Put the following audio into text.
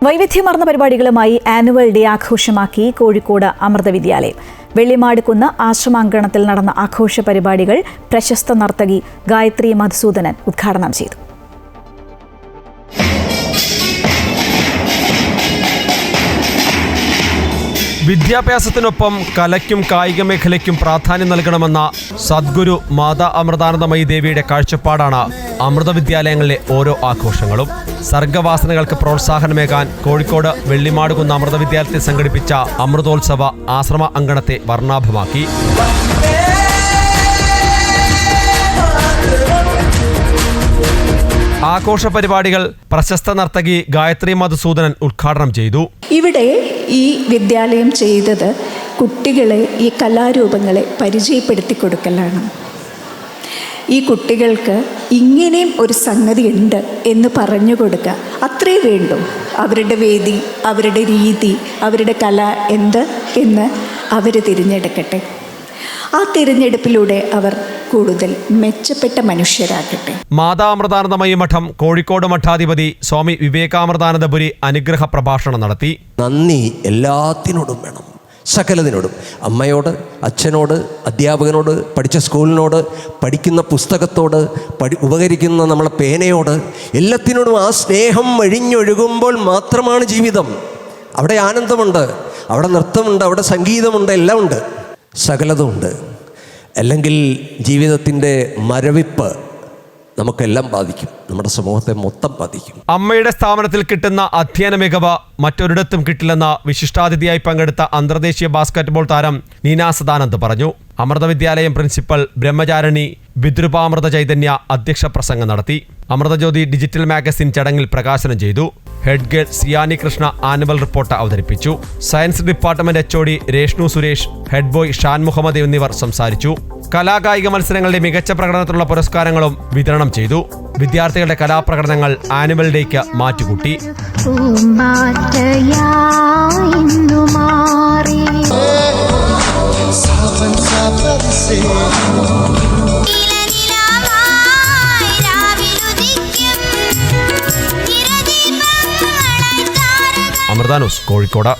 വൈവിധ്യമാർന്ന പരിപാടികളുമായി annual day ആഘോഷമാക്കി Kozhikode Amrita വിദ്യാലയം. വെള്ളിമാടുകുന്ന് ആശ്രമാങ്കണത്തിൽ നടന്ന ആഘോഷ പരിപാടികൾ പ്രശസ്ത നർത്തകി ഗായത്രി മധുസൂദനൻ ഉദ്ഘാടനം ചെയ്തു. വിദ്യാഭ്യാസത്തിനൊപ്പം കലയ്ക്കും കായിക മേഖലയ്ക്കും പ്രാധാന്യം നൽകണമെന്ന സദ്ഗുരു മാതാ അമൃതാനന്ദമയി ദേവിയുടെ കാഴ്ചപ്പാടാണ് അമൃത വിദ്യാലയങ്ങളിലെ ഓരോ ആഘോഷങ്ങളും. സർഗവാസനകൾക്ക് പ്രോത്സാഹനമേകാൻ കോഴിക്കോട് വെള്ളിമാടുകുന്ന് അമൃത വിദ്യാലയത്തിൽ സംഘടിപ്പിച്ച അമൃതോത്സവ ആശ്രമ അങ്കണത്തെ വർണ്ണാഭമാക്കി. ആഘോഷ പരിപാടികൾ പ്രശസ്ത നർത്തകി ഗായത്രി മധുസൂദനൻ ഉദ്ഘാടനം ചെയ്തു. ഇവിടെ ഈ വിദ്യാലയം ചെയ്തത് കുട്ടികളെ ഈ കലാരൂപങ്ങളെ പരിചയപ്പെടുത്തി കൊടുക്കലാണ്. ഈ കുട്ടികൾക്ക് ഇങ്ങനെയും ഒരു സംഗതി ഉണ്ട് എന്ന് പറഞ്ഞു കൊടുക്കുക, അത്രേ വേണ്ടു. അവരുടെ വേദി, അവരുടെ രീതി, അവരുടെ കല എന്ത് എന്ന് അവർ തിരഞ്ഞെടുക്കട്ടെ. ആ തിരഞ്ഞെടുപ്പിലൂടെ അവർ കൂടുതൽ മെച്ചപ്പെട്ട മനുഷ്യരാകട്ടെ. മാതാ അമൃതാനന്ദമയി മഠം കോഴിക്കോട് മഠാധിപതി സ്വാമി വിവേകാമൃതാനന്ദപുരി അനുഗ്രഹ പ്രഭാഷണം നടത്തി. നന്ദി എല്ലാത്തിനോടും വേണം, സകലതിനോടും. അമ്മയോട്, അച്ഛനോട്, അധ്യാപകനോട്, പഠിച്ച സ്കൂളിനോട്, പഠിക്കുന്ന പുസ്തകത്തോട്, ഉപകരിക്കുന്ന നമ്മളെ പേനയോട്, എല്ലാത്തിനോടും ആ സ്നേഹം വഴിഞ്ഞൊഴുകുമ്പോൾ മാത്രമാണ് ജീവിതം. അവിടെ ആനന്ദമുണ്ട്, അവിടെ നൃത്തമുണ്ട്, അവിടെ സംഗീതമുണ്ട്, എല്ലാം ഉണ്ട്, സകലതുമുണ്ട്. അല്ലെങ്കിൽ ജീവിതത്തിൻ്റെ മരവിപ്പ് നമുക്കെല്ലാം ബാധിക്കും, നമ്മുടെ സമൂഹത്തെ മൊത്തം ബാധിക്കും. അമ്മയുടെ സ്ഥാപനത്തിൽ കിട്ടുന്ന അധ്യയന മികവ് മറ്റൊരിടത്തും കിട്ടില്ലെന്ന് വിശിഷ്ടാതിഥിയായി പങ്കെടുത്ത അന്തർദേശീയ ബാസ്കറ്റ്ബോൾ താരം നീന സദാനന്ദ് പറഞ്ഞു. അമൃത വിദ്യാലയം പ്രിൻസിപ്പൽ ബ്രഹ്മചാരിണി വിദ്രുപാമൃത ചൈതന്യ അധ്യക്ഷ പ്രസംഗം നടത്തി. അമൃതജ്യോതി ഡിജിറ്റൽ മാഗസിൻ ചടങ്ങിൽ പ്രകാശനം ചെയ്തു. Head girl Siyani Krishna annual report അവതരിപ്പിച്ചു. Science department HOD Reshnu Suresh, head boy Shan Muhammad എന്നിവർ സംസാരിച്ചു. കലാകായിക മത്സരങ്ങളുടെ മികച്ച പ്രകടനത്തിനുള്ള പുരസ്കാരങ്ങളും വിതരണം ചെയ്തു. വിദ്യാർത്ഥികളുടെ കലാപ്രകടനങ്ങൾ ആനുവൽ ഡേക്ക് മാറ്റുകൂട്ടി. അമൃത ന്യൂസ് കോഴിക്കോട്.